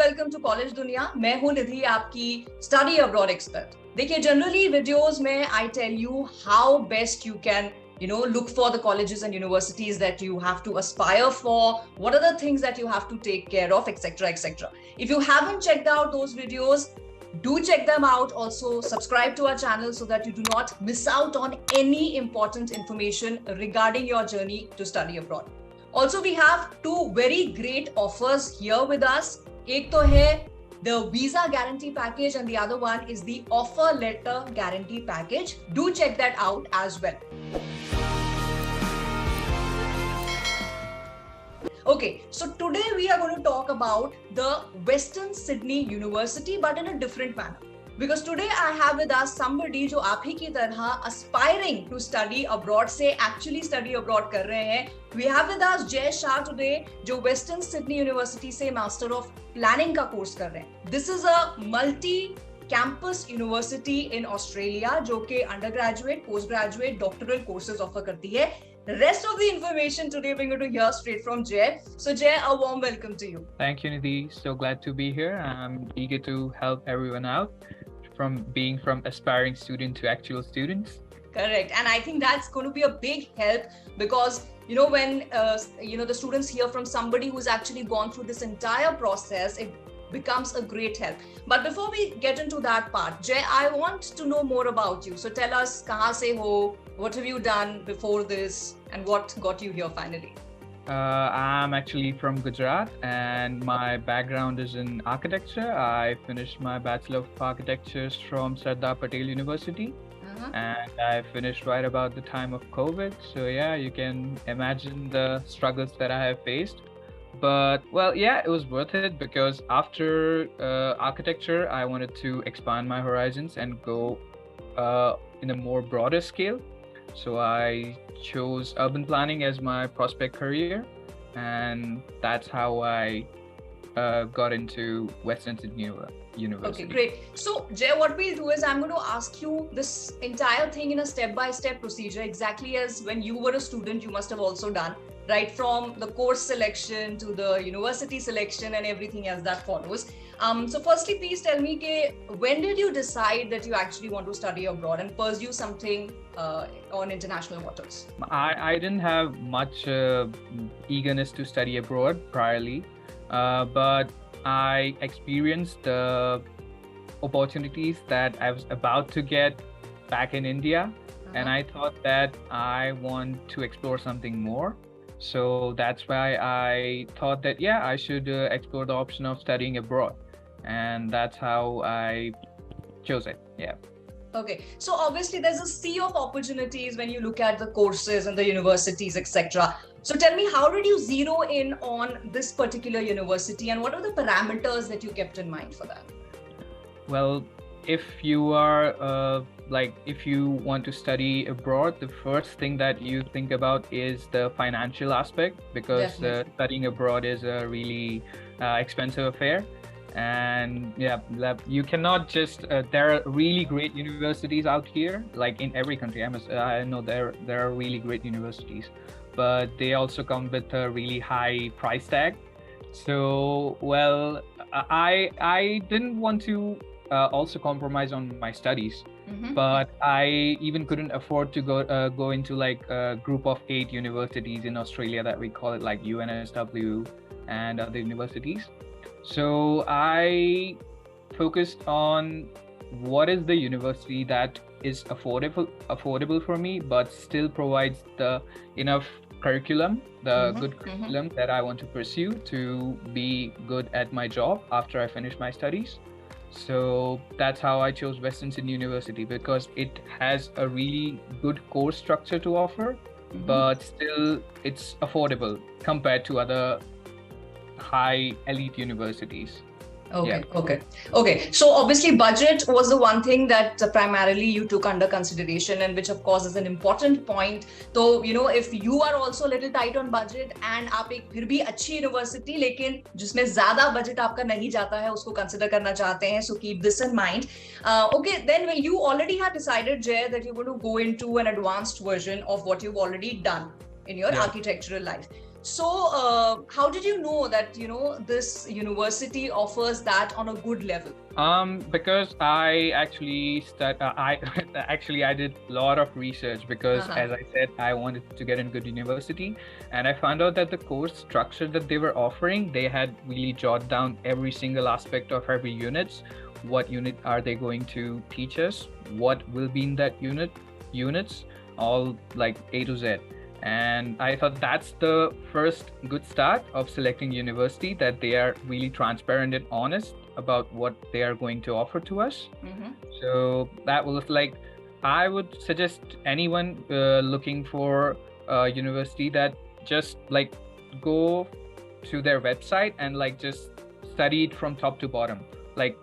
Welcome to college दुनिया। मैं हूं निधि, आपकी स्टडी अब्रॉड एक्सपर्ट। देखिए, जनरली वीडियोस में I tell you how best you can look for the colleges and universities that you have to aspire for, what are the things that you have to take care of, etc, etc. If you haven't checked out those videos, do check them out. Also subscribe to our channel so that you do not miss out on any important information regarding your journey to study abroad. Also, we have two very great offers here with us. एक तो है the visa guarantee package and the other one is the offer letter guarantee package. Do check that out as well. Okay, so today we are going to talk about the Western Sydney University, but in a different manner. Because today I have with us somebody जो आप ही की तरह aspiring to study abroad से actually study abroad कर रहे हैं. We have with us Shah today, जो Western Sydney University से Master of Planning का course कर रहे हैं. This is a multi-campus university in Australia जो कि undergraduate, postgraduate, doctoral courses offer करती है. The rest of the information today we're going to hear straight from Jay. So Jay, a warm welcome to you. Thank you, Nidhi. So glad to be here. I'm eager to help everyone out from being from aspiring student to actual students. Correct. And I think that's going to be a big help because, when, the students hear from somebody who's actually gone through this entire process, it becomes a great help. But before we get into that part, Jay, I want to know more about you. So tell us, kahan se ho, what have you done before this, and what got you here finally? I'm actually from Gujarat and my background is in architecture. I finished my Bachelor of Architecture from Sardar Patel University. And I finished right about the time of COVID. So yeah, you can imagine the struggles that I have faced. But well, yeah, it was worth it because after architecture, I wanted to expand my horizons and go in a more broader scale. So I chose urban planning as my prospect career, and that's how I got into Western Sydney University. Okay, great. So Jay, what we'll do is I'm going to ask you this entire thing in a step-by-step procedure, exactly as when you were a student, you must have also done, right from the course selection to the university selection and everything else that follows. So firstly, please tell me, when did you decide that you actually want to study abroad and pursue something on international waters? I didn't have much eagerness to study abroad priorly, but I experienced the opportunities that I was about to get back in India, and I thought that I want to explore something more. So that's why I thought that, yeah, I should explore the option of studying abroad. And that's how I chose it. Yeah. Okay. So obviously there's a sea of opportunities when you look at the courses and the universities, etc. So tell me, how did you zero in on this particular university and what are the parameters that you kept in mind for that? Well, if you are if you want to study abroad, the first thing that you think about is the financial aspect, because studying abroad is a really expensive affair. And yeah, you cannot just there are really great universities out here, like in every country. I know there are really great universities, but they also come with a really high price tag. So well, I didn't want to also compromise on my studies. But I even couldn't afford to go into like a group of 8 universities in Australia that we call it like UNSW and other universities. So I focused on what is the university that is affordable for me, but still provides the enough curriculum, good curriculum that I want to pursue to be good at my job after I finish my studies. So that's how I chose Western Sydney University, because it has a really good course structure to offer, but still it's affordable compared to other high elite universities. Okay. So obviously budget was the one thing that primarily you took under consideration, and which of course is an important point. So if you are also a little tight on budget and आप एक फिर भी अच्छी university लेकिन जिसमें ज़्यादा budget आपका नहीं जाता है उसको consider करना चाहते हैं, so keep this in mind. Okay, then you already had decided, Jay, that you're going to go into an advanced version of what you've already done in your architectural life. So how did you know that, this university offers that on a good level? Because I actually I did a lot of research because, as I said, I wanted to get in good university, and I found out that the course structure that they were offering, they had really jotted down every single aspect of every units. What unit are they going to teach us? What will be in that units, all like A to Z. And I thought that's the first good start of selecting university, that they are really transparent and honest about what they are going to offer to us. So that was like, I would suggest anyone looking for a university that just like go to their website and like just study it from top to bottom. Like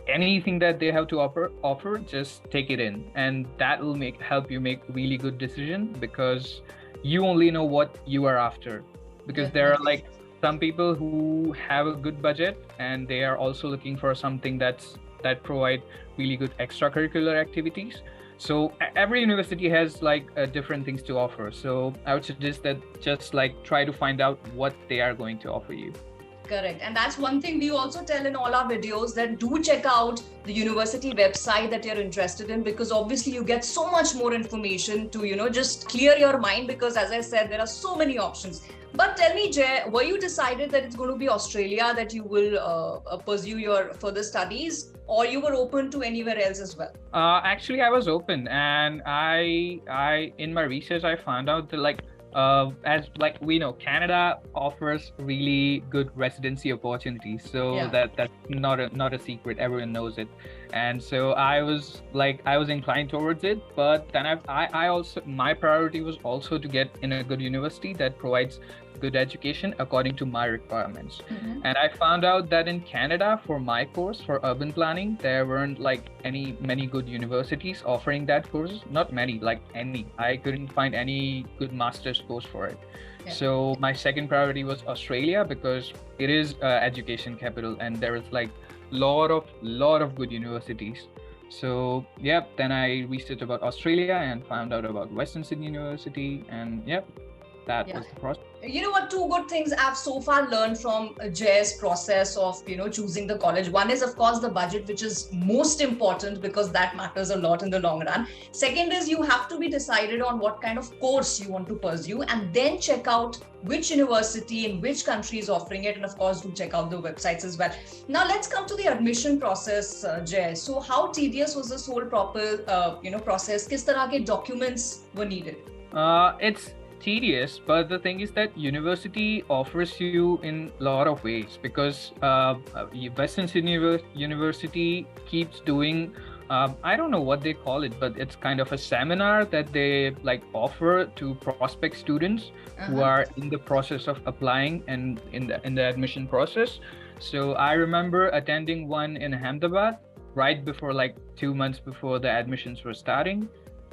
anything that they have to offer, just take it in, and that will help you make really good decision, because you only know what you are after. Because there are like some people who have a good budget and they are also looking for something that provide really good extracurricular activities. So every university has like different things to offer. So I would suggest that just like try to find out what they are going to offer you. Correct. And that's one thing we also tell in all our videos, that do check out the university website that you're interested in, because obviously you get so much more information to, just clear your mind, because as I said, there are so many options. But tell me, Jay, were you decided that it's going to be Australia that you will pursue your further studies, or you were open to anywhere else as well? Actually, I was open, and I in my research, I found out that like, as like we know, Canada offers really good residency opportunities. So that's not a secret. Everyone knows it. And so I was inclined towards it. But then I also, my priority was also to get in a good university that provides good education according to my requirements. And I found out that in Canada, for my course for urban planning, there weren't like many good universities offering that course. Not many, like any. I couldn't find any good master's course for it. So my second priority was Australia, because it is education capital and there is like lot of good universities. So then I researched about Australia and found out about Western Sydney University, and that was the process. You know what, two good things I've so far learned from Jay's process of, choosing the college. One is, of course, the budget, which is most important because that matters a lot in the long run. Second is, you have to be decided on what kind of course you want to pursue, and then check out which university in which country is offering it. And of course, do check out the websites as well. Now, let's come to the admission process, Jay. So how tedious was this whole process? Kis tarah ke documents were needed? It's tedious, but the thing is that university offers you in a lot of ways, because Western Sydney University keeps doing I don't know what they call it, but it's kind of a seminar that they like offer to prospect students who are in the process of applying and in the admission process. So I remember attending one in Ahmedabad right before, like 2 months before the admissions were starting.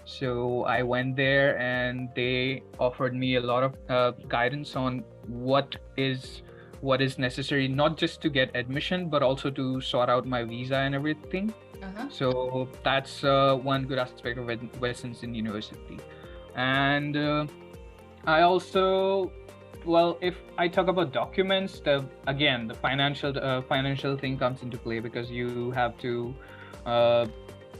So I went there and they offered me a lot of guidance on what is necessary, not just to get admission, but also to sort out my visa and everything. So that's one good aspect of Western Sydney University. And I also, well, if I talk about documents, the financial thing comes into play, because you have to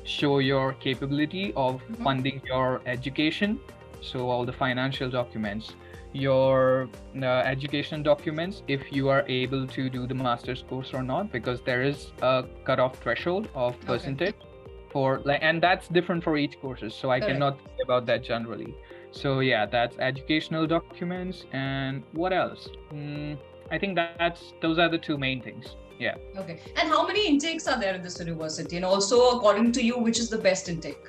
show your capability of funding your education. So all the financial documents, your education documents, if you are able to do the master's course or not, because there is a cutoff threshold of percentage for like, and that's different for each courses. So I cannot say about that generally. So yeah, that's educational documents. And what else? I think those are the two main things. Yeah. Okay. And how many intakes are there in this university? And also, according to you, which is the best intake?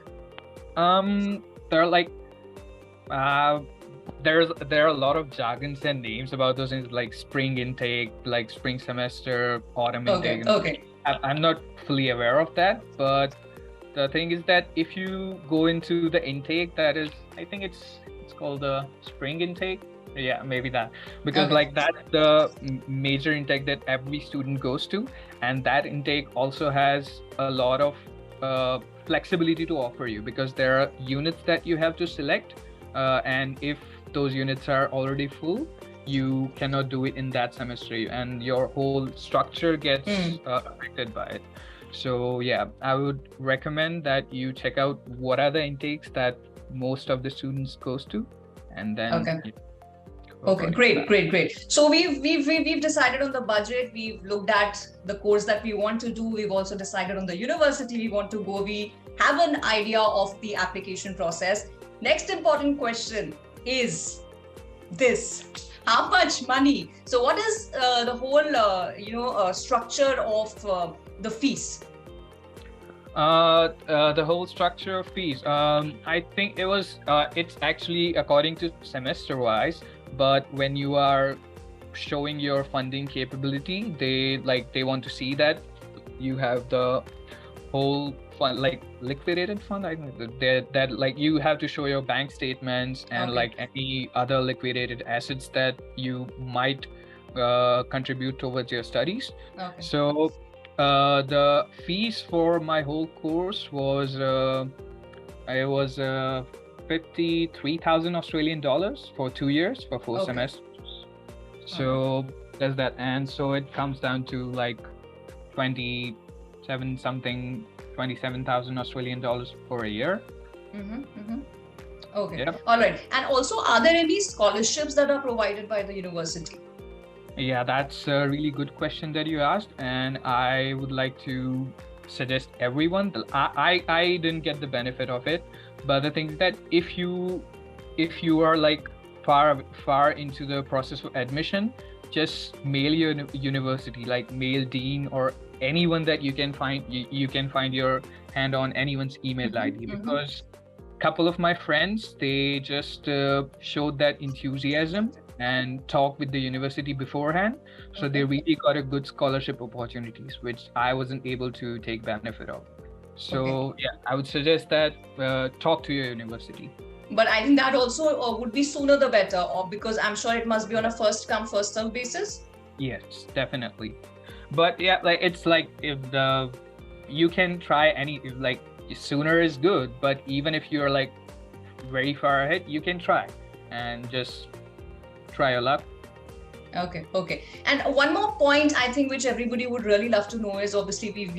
There are like there are a lot of jargons and names about those things, like spring intake, like spring semester, autumn intake. Okay. I'm not fully aware of that, but the thing is that if you go into the intake, that is, I think it's called the spring intake. Yeah, maybe that, because like that's the major intake that every student goes to, and that intake also has a lot of flexibility to offer you, because there are units that you have to select, and if those units are already full, you cannot do it in that semester, and your whole structure gets affected by it. So yeah, I would recommend that you check out what are the intakes that most of the students goes to, and then Okay, great. So we've decided on the budget. We've looked at the course that we want to do. We've also decided on the university we want to go. We have an idea of the application process. Next important question is this: how much money? So what is the whole structure of the fees? The whole structure of fees. I think it's actually according to semester wise, but when you are showing your funding capability, they want to see that you have the whole fund, like liquidated fund. I think that like you have to show your bank statements and like any other liquidated assets that you might contribute towards your studies. So the fees for my whole course was 53,000 Australian dollars for 2 years for 4 semesters. So does that, and so it comes down to like 27,000 Australian dollars for a year. Okay. Yep. All right. And also, are there any scholarships that are provided by the university? Yeah, that's a really good question that you asked, and I would like to suggest everyone. I didn't get the benefit of it, but the thing is that if you are like far into the process of admission, just mail your university, like mail dean or anyone that you can find. You can find your hand on anyone's email ID, because a couple of my friends, they just showed that enthusiasm and talk with the university beforehand, so they really got a good scholarship opportunities, which I wasn't able to take benefit of. So yeah, I would suggest that talk to your university. But I think that also would be sooner the better, or because I'm sure it must be on a first come first serve basis. Yes, definitely. But yeah, like it's like you can try like sooner is good, but even if you're like very far ahead, you can try and just try your luck. Okay. And one more point I think which everybody would really love to know is, obviously we've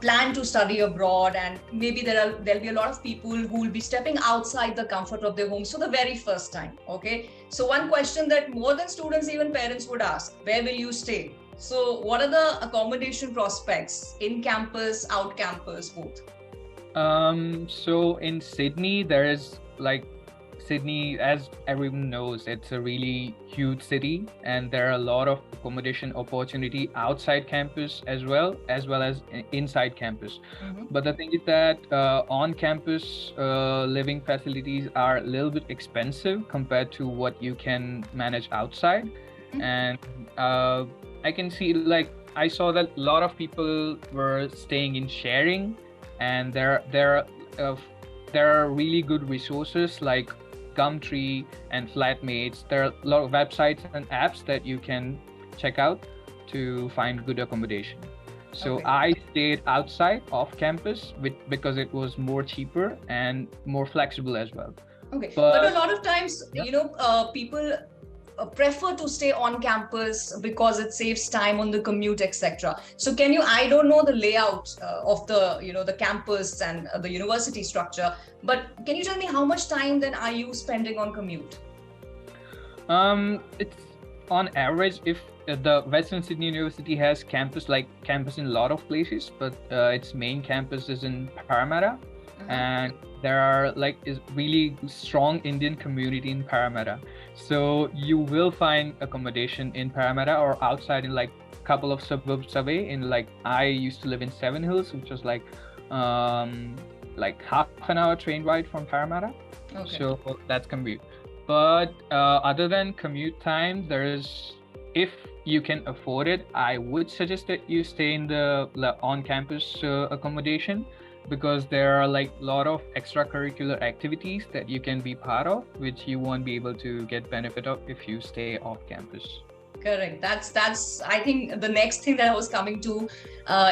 planned to study abroad, and maybe there'll be a lot of people who will be stepping outside the comfort of their homes for the very first time. Okay, so one question that more than students, even parents would ask: where will you stay? So what are the accommodation prospects in campus, out campus, both? So in Sydney, there is like Sydney, as everyone knows, it's a really huge city, and there are a lot of accommodation opportunity outside campus as well as inside campus. But the thing is that on campus living facilities are a little bit expensive compared to what you can manage outside. And I can see, like, I saw that a lot of people were staying in sharing, and there are really good resources like Gumtree and Flatmates. There are a lot of websites and apps that you can check out to find good accommodation. So I stayed outside off campus because it was more cheaper and more flexible as well. But a lot of times, people prefer to stay on campus because it saves time on the commute, etc. So I don't know the layout of the campus and the university structure, but can you tell me how much time then are you spending on commute? It's on average, if the Western Sydney University has campus in a lot of places, but its main campus is in Parramatta. And there are is really strong Indian community in Parramatta, so you will find accommodation in Parramatta or outside in like a couple of suburbs away. I used to live in Seven Hills, which was like half an hour train ride from Parramatta. So that's commute. But other than commute time, if you can afford it, I would suggest that you stay in the on-campus accommodation, because there are a lot of extracurricular activities that you can be part of, which you won't be able to get benefit of if you stay off campus. Correct. That's I think the next thing that I was coming to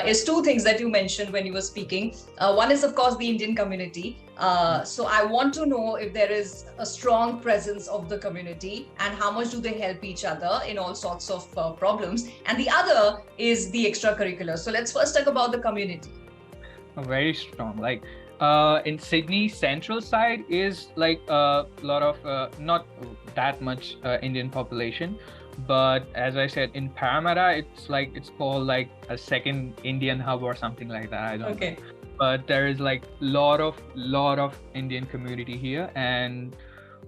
is two things that you mentioned when you were speaking. One is of course the Indian community. So I want to know if there is a strong presence of the community and how much do they help each other in all sorts of problems. And the other is the extracurricular. So let's first talk about the community. Very strong. Like in Sydney, central side is like a lot of not that much Indian population, but as I said, in Parramatta, it's called like a second Indian hub or something like that. I don't know. But there is like lot of Indian community here, and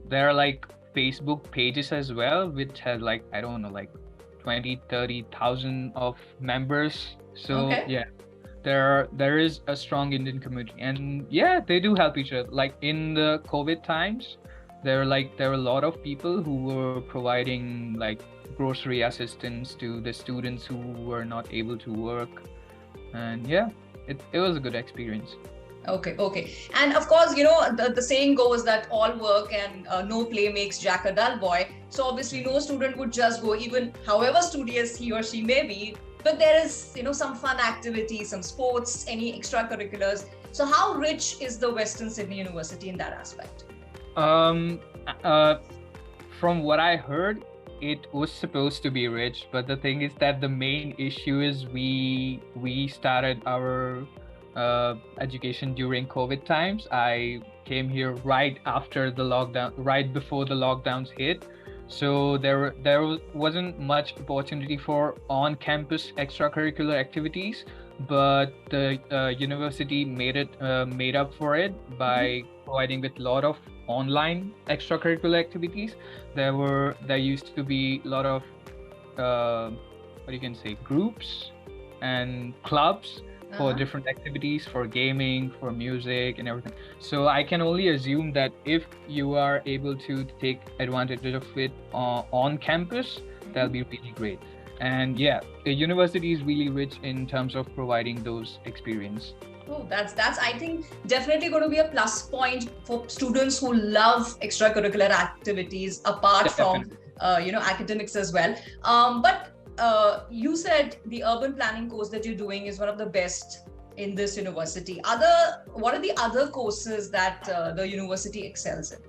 there are like Facebook pages as well, which has like, I don't know, like 20-30,000 of members. So yeah, there is a strong Indian community, and yeah, they do help each other. Like in the COVID times, there were a lot of people who were providing like grocery assistance to the students who were not able to work, and yeah, it was a good experience. Okay. And of course, the saying goes that all work and no play makes Jack a dull boy. So obviously no student would just go, even however studious he or she may be, but there is, some fun activities, some sports, any extracurriculars. So how rich is the Western Sydney University in that aspect? From what I heard, it was supposed to be rich, but the thing is that the main issue is we started our education during COVID times. I came here right after the lockdown, right before the lockdowns hit. So there wasn't much opportunity for on-campus extracurricular activities, but the university made up for it by providing with a lot of online extracurricular activities. There used to be a lot of what you can say, groups and clubs for different activities, for gaming, for music and everything. So I can only assume that if you are able to take advantage of it on campus, that'll be really great. And yeah, the university is really rich in terms of providing those experience. Oh, that's I think definitely going to be a plus point for students who love extracurricular activities apart from academics as well. But you said the urban planning course that you're doing is one of the best in this university. What are the other courses that the university excels in?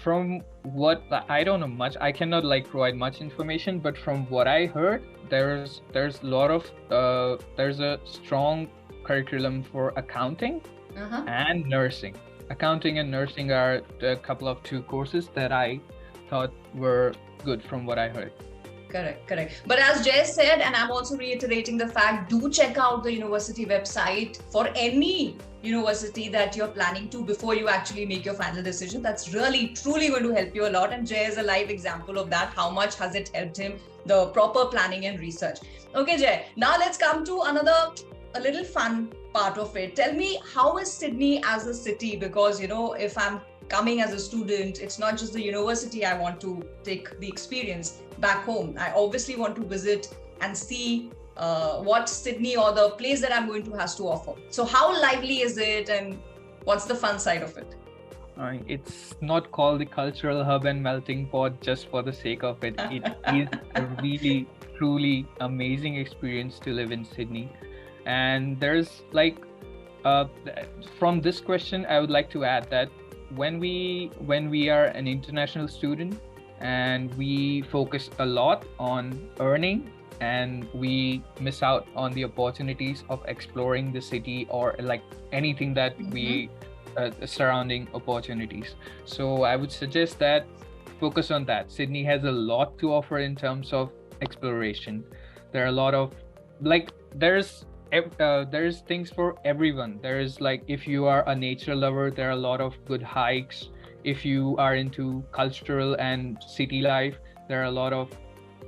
From what I don't know much, I cannot like provide much information, but from what I heard, there's a strong curriculum for accounting and nursing. Accounting and nursing are a couple of two courses that I thought were good from what I heard. Correct. But as Jay said, and I'm also reiterating the fact, do check out the university website for any university that you're planning to before you actually make your final decision. That's really, truly going to help you a lot. And Jay is a live example of that. How much has it helped him? The proper planning and research. Okay, Jay, now let's come to a little fun part of it. Tell me, how is Sydney as a city? Because, if I'm coming as a student, it's not just the university I want to take the experience back home. I obviously want to visit and see what Sydney or the place that I'm going to has to offer. So how lively is it and what's the fun side of it? It's not called the cultural hub and melting pot just for the sake of it. It is a really, truly amazing experience to live in Sydney. And there's like, from this question, I would like to add that when we are an international student and we focus a lot on earning, and we miss out on the opportunities of exploring the city or like anything that we surrounding opportunities. So I would suggest that focus on that. Sydney has a lot to offer in terms of exploration. There are a lot of like there's things for everyone. There's like, if you are a nature lover, there are a lot of good hikes. If you are into cultural and city life, there are a lot of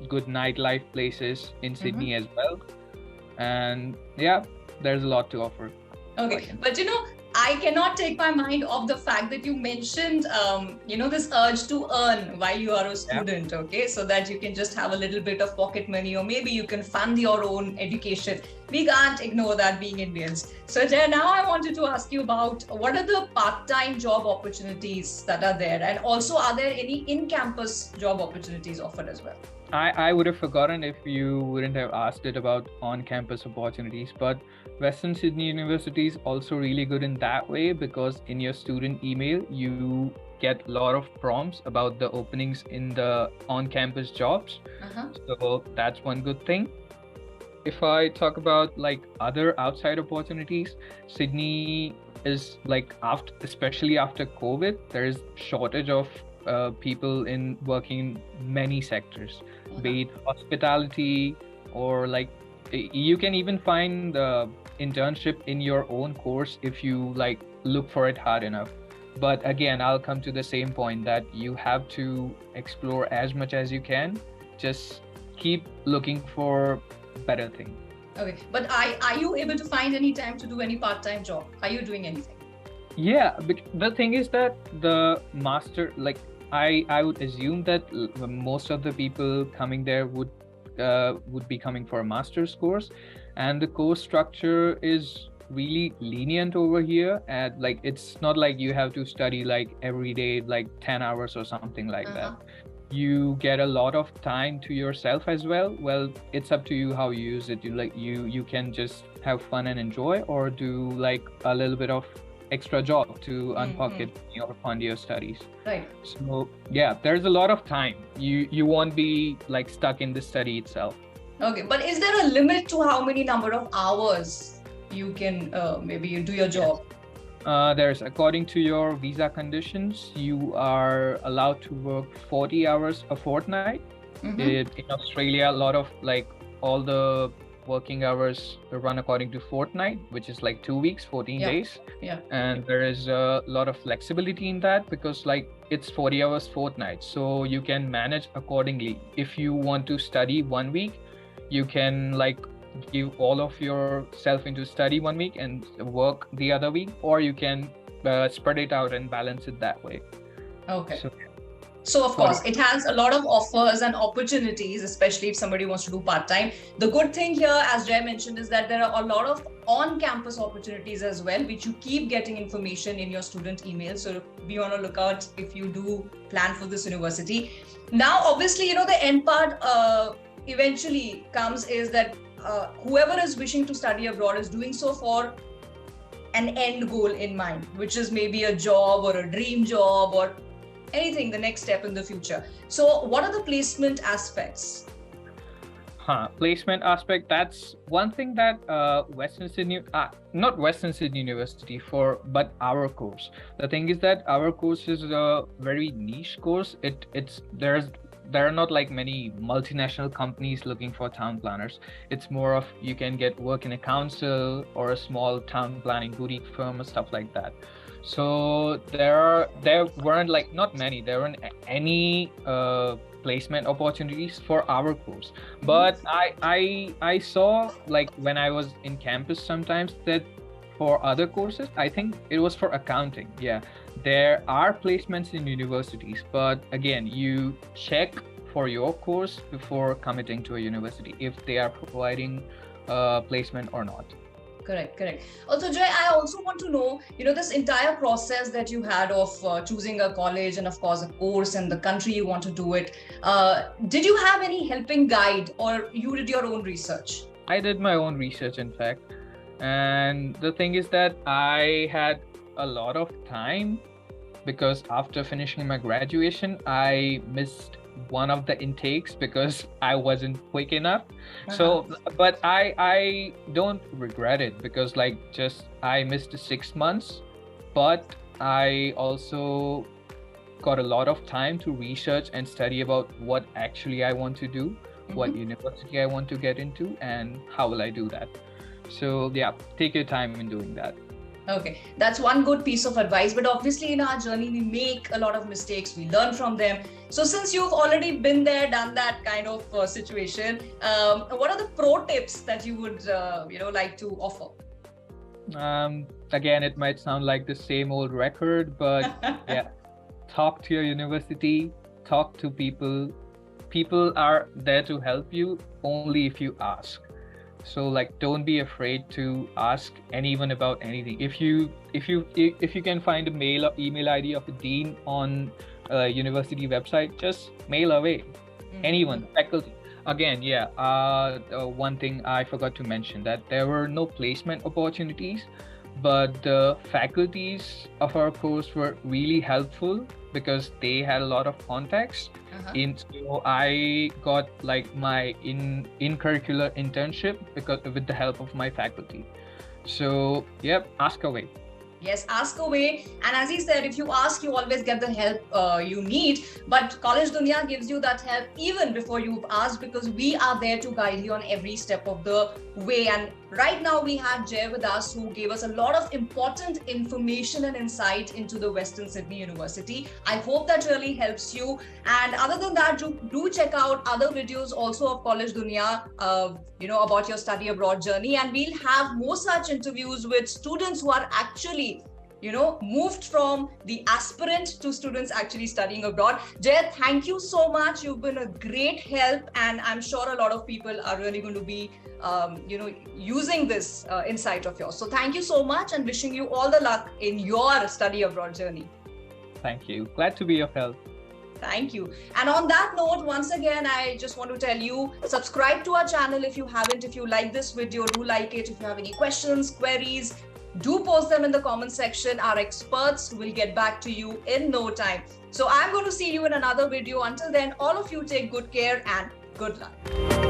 good nightlife places in Sydney as well. And yeah, there's a lot to offer. Okay, but I cannot take my mind off the fact that you mentioned, this urge to earn while you are a student, okay? So that you can just have a little bit of pocket money, or maybe you can fund your own education. We can't ignore that being Indians. So Jay, now I wanted to ask you about what are the part-time job opportunities that are there? And also, are there any in-campus job opportunities offered as well? I would have forgotten if you wouldn't have asked it about on-campus opportunities, but Western Sydney University is also really good in that way, because in your student email, you get a lot of prompts about the openings in the on-campus jobs. So that's one good thing. If I talk about like other outside opportunities, Sydney is like, especially after COVID, there is shortage of people in working in many sectors, be it hospitality, or like you can even find the internship in your own course if you like look for it hard enough. But again, I'll come to the same point that you have to explore as much as you can. Just keep looking for better thing. Okay, but are you able to find any time to do any part-time job? Are you doing anything? Yeah, but the thing is that the master, like I would assume that most of the people coming there would be coming for a master's course, and the course structure is really lenient over here. And like it's not like you have to study like every day like 10 hours or something like that. You get a lot of time to yourself as well. Well, it's up to you how you use it. You can just have fun and enjoy, or do like a little bit of extra job to unpocket or fund your studies. Right. So yeah, there's a lot of time. You won't be like stuck in the study itself. Okay, but is there a limit to how many number of hours you can maybe you do your job? There's, according to your visa conditions, you are allowed to work 40 hours a fortnight. In Australia, a lot of like all the working hours run according to fortnight, which is like 2 weeks, 14 days. And there is a lot of flexibility in that, because like it's 40 hours fortnight, so you can manage accordingly. If you want to study 1 week, you can like give all of yourself into study 1 week and work the other week, or you can spread it out and balance it that way. Okay. So of course, it has a lot of offers and opportunities, especially if somebody wants to do part-time. The good thing here, as Jay mentioned, is that there are a lot of on-campus opportunities as well, which you keep getting information in your student email. So be on a lookout if you do plan for this university. Now, obviously, the end part eventually comes is that whoever is wishing to study abroad is doing so for an end goal in mind, which is maybe a job or a dream job or anything, the next step in the future. So what are the placement aspects? Placement aspect, that's one thing that not Western Sydney University but our course. The thing is that our course is a very niche course. There are not like many multinational companies looking for town planners. It's more of you can get work in a council or a small town planning boutique firm or stuff like that. So there weren't like not many. There weren't any placement opportunities for our course. But I saw like when I was in campus sometimes that for other courses, I think it was for accounting. Yeah, there are placements in universities, but again, you check for your course before committing to a university if they are providing placement or not. Correct. Also, Jay, I also want to know, this entire process that you had of choosing a college and of course a course and the country you want to do it. Did you have any helping guide, or you did your own research? I did my own research, in fact. And the thing is that I had a lot of time, because after finishing my graduation, I missed one of the intakes because I wasn't quick enough. So, but I don't regret it, because like I missed 6 months, but I also got a lot of time to research and study about what actually I want to do, what university I want to get into, and how will I do that. So yeah, take your time in doing that. Okay, that's one good piece of advice. But obviously in our journey, we make a lot of mistakes. We learn from them. So since you've already been there, done that kind of situation, what are the pro tips that you would like to offer? Again, it might sound like the same old record, but yeah, talk to your university, talk to people. People are there to help you only if you ask. So like, don't be afraid to ask anyone about anything. If you can find a mail or email ID of a dean on a university website, just mail away. Anyone, faculty. Again, yeah, one thing I forgot to mention, that there were no placement opportunities, but the faculties of our course were really helpful because they had a lot of contacts. So I got like my in curricular internship because with the help of my faculty. So yep, ask away. Yes, ask away. And as he said, if you ask, you always get the help you need. But College Dunya gives you that help even before you've asked, because we are there to guide you on every step of the way. And right now we have Jay with us, who gave us a lot of important information and insight into the Western Sydney University. I hope that really helps you. And other than that, do check out other videos also of College Dunya, about your study abroad journey. And we'll have more such interviews with students who are actually moved from the aspirant to students actually studying abroad. Jay, thank you so much. You've been a great help, and I'm sure a lot of people are really going to be, using this insight of yours. So thank you so much, and wishing you all the luck in your study abroad journey. Thank you. Glad to be of help. Thank you. And on that note, once again, I just want to tell you, subscribe to our channel if you haven't. If you like this video, do like it. If you have any questions, queries, do post them in the comment section. Our experts will get back to you in no time. So I'm going to see you in another video. Until then, all of you take good care and good luck.